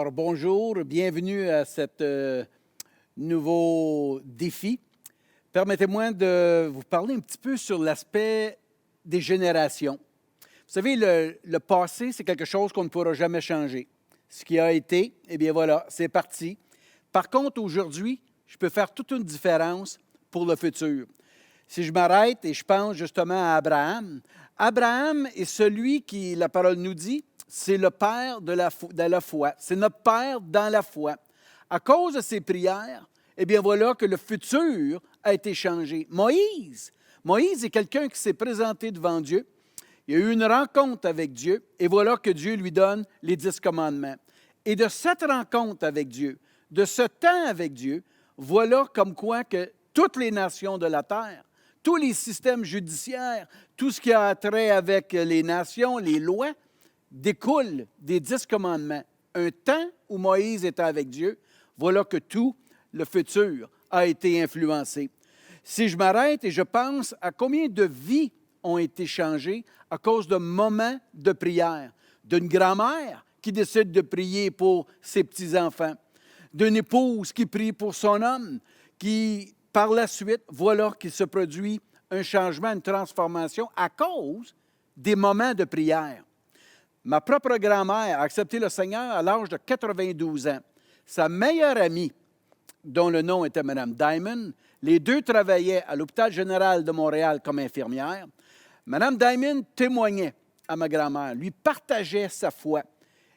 Alors, bonjour, bienvenue à cet nouveau défi. Permettez-moi de vous parler un petit peu sur l'aspect des générations. Vous savez, le passé, c'est quelque chose qu'on ne pourra jamais changer. Ce qui a été, eh bien voilà, c'est parti. Par contre, aujourd'hui, je peux faire toute une différence pour le futur. Si je m'arrête et je pense justement à Abraham, Abraham est celui qui, la parole nous dit, c'est le père de la foi. C'est notre père dans la foi. À cause de ses prières, eh bien voilà que le futur a été changé. Moïse est quelqu'un qui s'est présenté devant Dieu. Il y a eu une rencontre avec Dieu et voilà que Dieu lui donne les 10 commandements. Et de cette rencontre avec Dieu, de ce temps avec Dieu, voilà comme quoi que toutes les nations de la terre, tous les systèmes judiciaires, tout ce qui a trait avec les nations, les lois, découle des 10 commandements. Un temps où Moïse était avec Dieu, voilà que tout le futur a été influencé. Si je m'arrête et je pense à combien de vies ont été changées à cause de moments de prière, d'une grand-mère qui décide de prier pour ses petits-enfants, d'une épouse qui prie pour son homme, qui, par la suite, voilà qu'il se produit un changement, une transformation à cause des moments de prière. Ma propre grand-mère a accepté le Seigneur à l'âge de 92 ans. Sa meilleure amie, dont le nom était Mme Diamond, les deux travaillaient à l'hôpital général de Montréal comme infirmières. Mme Diamond témoignait à ma grand-mère, lui partageait sa foi.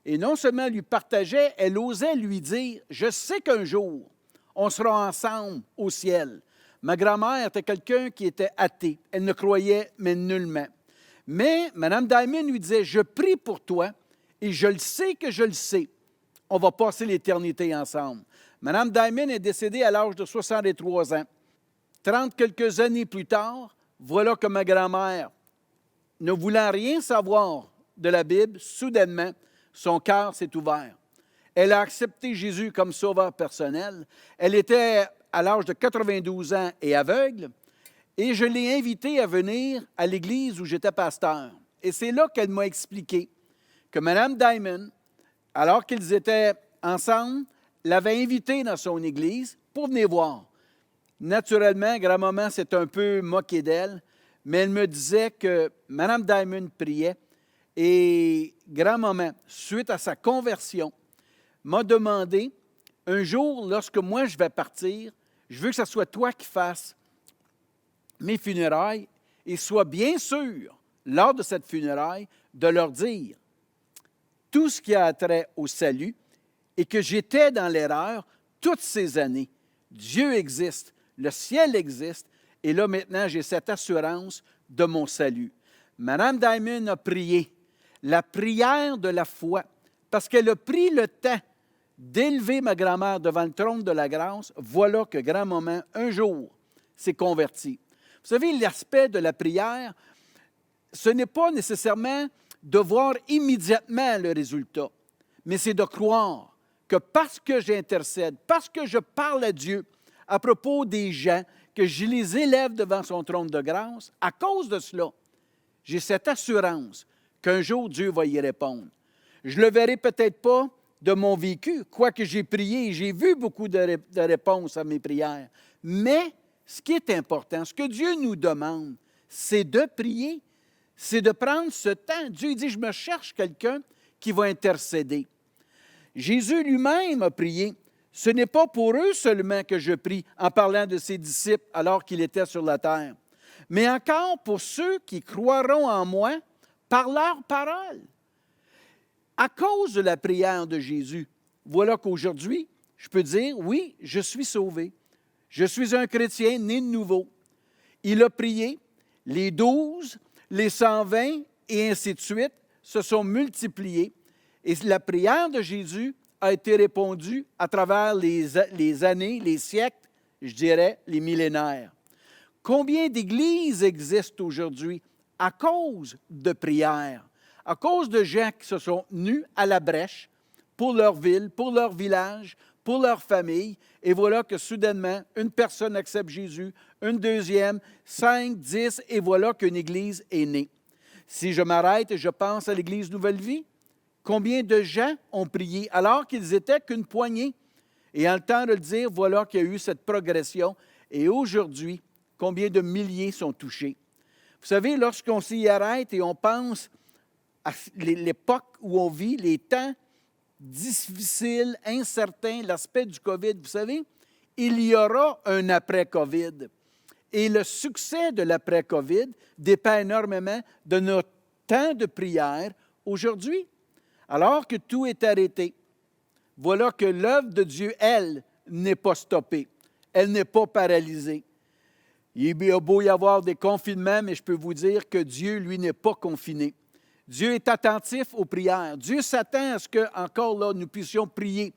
Et non seulement lui partageait, elle osait lui dire « Je sais qu'un jour, on sera ensemble au ciel. » Ma grand-mère était quelqu'un qui était athée. Elle ne croyait mais nullement. Mais Mme Diamond lui disait « Je prie pour toi et je le sais que je le sais. On va passer l'éternité ensemble. » Mme Diamond est décédée à l'âge de 63 ans. 30 quelques années plus tard, voilà que ma grand-mère, ne voulant rien savoir de la Bible, soudainement, son cœur s'est ouvert. Elle a accepté Jésus comme sauveur personnel. Elle était à l'âge de 92 ans et aveugle. Et je l'ai invitée à venir à l'église où j'étais pasteur. Et c'est là qu'elle m'a expliqué que Mme Diamond, alors qu'ils étaient ensemble, l'avait invitée dans son église pour venir voir. Naturellement, grand-maman s'est un peu moquée d'elle, mais elle me disait que Mme Diamond priait et grand-maman, suite à sa conversion, m'a demandé, un jour, lorsque moi je vais partir, je veux que ce soit toi qui fasses mes funérailles et sois bien sûr, lors de cette funéraille, de leur dire tout ce qui a trait au salut et que j'étais dans l'erreur toutes ces années. Dieu existe, le ciel existe, et là maintenant j'ai cette assurance de mon salut. Mme Diamond a prié, la prière de la foi, parce qu'elle a pris le temps d'élever ma grand-mère devant le trône de la grâce. Voilà que grand-maman, un jour, s'est convertie. Vous savez, l'aspect de la prière, ce n'est pas nécessairement de voir immédiatement le résultat, mais c'est de croire que parce que j'intercède, parce que je parle à Dieu à propos des gens, que je les élève devant son trône de grâce, à cause de cela, j'ai cette assurance qu'un jour Dieu va y répondre. Je ne le verrai peut-être pas de mon vécu, quoique j'ai prié et j'ai vu beaucoup de réponses à mes prières, mais ce qui est important, ce que Dieu nous demande, c'est de prier, c'est de prendre ce temps. Dieu dit, je me cherche quelqu'un qui va intercéder. Jésus lui-même a prié. Ce n'est pas pour eux seulement que je prie en parlant de ses disciples alors qu'il était sur la terre, mais encore pour ceux qui croiront en moi par leur parole. À cause de la prière de Jésus, voilà qu'aujourd'hui, je peux dire, oui, je suis sauvé. Je suis un chrétien né de nouveau. Il a prié, les 12, les 120 et ainsi de suite se sont multipliés. Et la prière de Jésus a été répondue à travers les années, les siècles, je dirais les millénaires. Combien d'églises existent aujourd'hui à cause de prières, à cause de gens qui se sont tenus à la brèche pour leur ville, pour leur village, pour leur famille, et voilà que soudainement, une personne accepte Jésus, une deuxième, 5, 10, et voilà qu'une église est née. Si je m'arrête et je pense à l'Église Nouvelle Vie, Combien de gens ont prié alors qu'ils étaient qu'une poignée? Et en le temps de le dire, voilà qu'il y a eu cette progression. Et aujourd'hui, combien de milliers sont touchés? Vous savez, lorsqu'on s'y arrête et on pense à l'époque où on vit, les temps difficiles, incertains, l'aspect du COVID, vous savez, il y aura un après-COVID. Et le succès de l'après-COVID dépend énormément de notre temps de prière aujourd'hui. Alors que tout est arrêté, voilà que l'œuvre de Dieu, elle, n'est pas stoppée. Elle n'est pas paralysée. Il y a beau y avoir des confinements, mais je peux vous dire que Dieu, lui, n'est pas confiné. Dieu est attentif aux prières. Dieu s'attend à ce que, encore là, nous puissions prier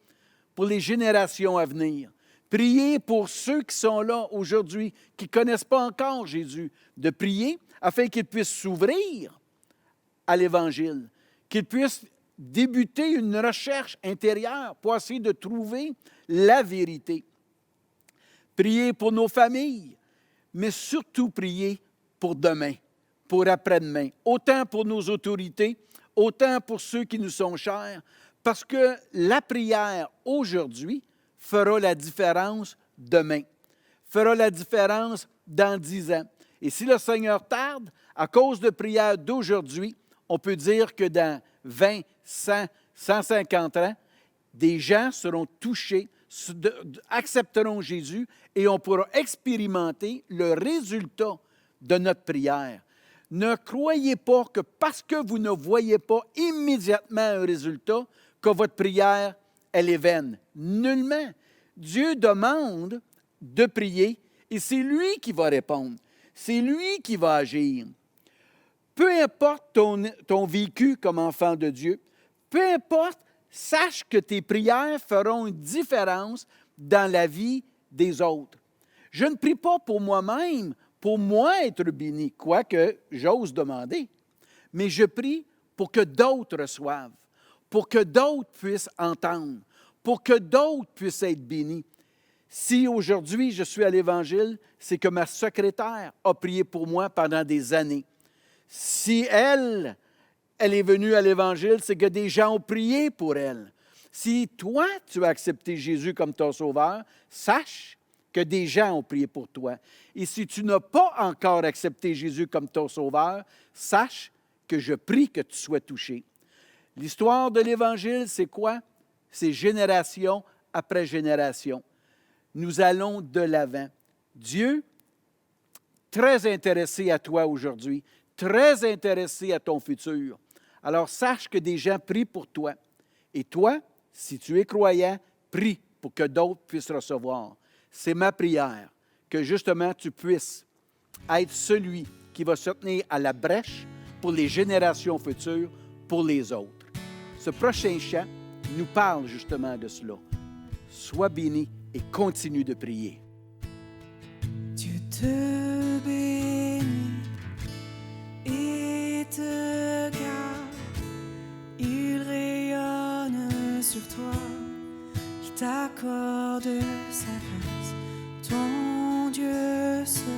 pour les générations à venir. Prier pour ceux qui sont là aujourd'hui, qui ne connaissent pas encore Jésus, de prier afin qu'ils puissent s'ouvrir à l'Évangile, qu'ils puissent débuter une recherche intérieure pour essayer de trouver la vérité. Prier pour nos familles, mais surtout prier pour demain, pour après-demain, autant pour nos autorités, autant pour ceux qui nous sont chers, parce que la prière aujourd'hui fera la différence demain, fera la différence dans 10 ans. Et si le Seigneur tarde, à cause de prières d'aujourd'hui, on peut dire que dans 20, 100, 150 ans, des gens seront touchés, accepteront Jésus et on pourra expérimenter le résultat de notre prière. Ne croyez pas que parce que vous ne voyez pas immédiatement un résultat, que votre prière, elle est vaine. Nullement. Dieu demande de prier et c'est lui qui va répondre. C'est lui qui va agir. Peu importe ton vécu comme enfant de Dieu, peu importe, sache que tes prières feront une différence dans la vie des autres. Je ne prie pas pour moi-même, pour moi être béni, quoique j'ose demander, mais je prie pour que d'autres reçoivent, pour que d'autres puissent entendre, pour que d'autres puissent être bénis. Si aujourd'hui je suis à l'Évangile, c'est que ma secrétaire a prié pour moi pendant des années. Si elle est venue à l'Évangile, c'est que des gens ont prié pour elle. Si toi, tu as accepté Jésus comme ton sauveur, sache que des gens ont prié pour toi. Et si tu n'as pas encore accepté Jésus comme ton sauveur, sache que je prie que tu sois touché. L'histoire de l'Évangile, c'est quoi? C'est génération après génération. Nous allons de l'avant. Dieu, très intéressé à toi aujourd'hui, très intéressé à ton futur. Alors, sache que des gens prient pour toi. Et toi, si tu es croyant, prie pour que d'autres puissent recevoir. C'est ma prière, que justement tu puisses être celui qui va se tenir à la brèche pour les générations futures, pour les autres. Ce prochain chant nous parle justement de cela. Sois béni et continue de prier. Dieu te bénit et te garde, il rayonne sur toi, il t'accorde sa grâce, ton Dieu seul.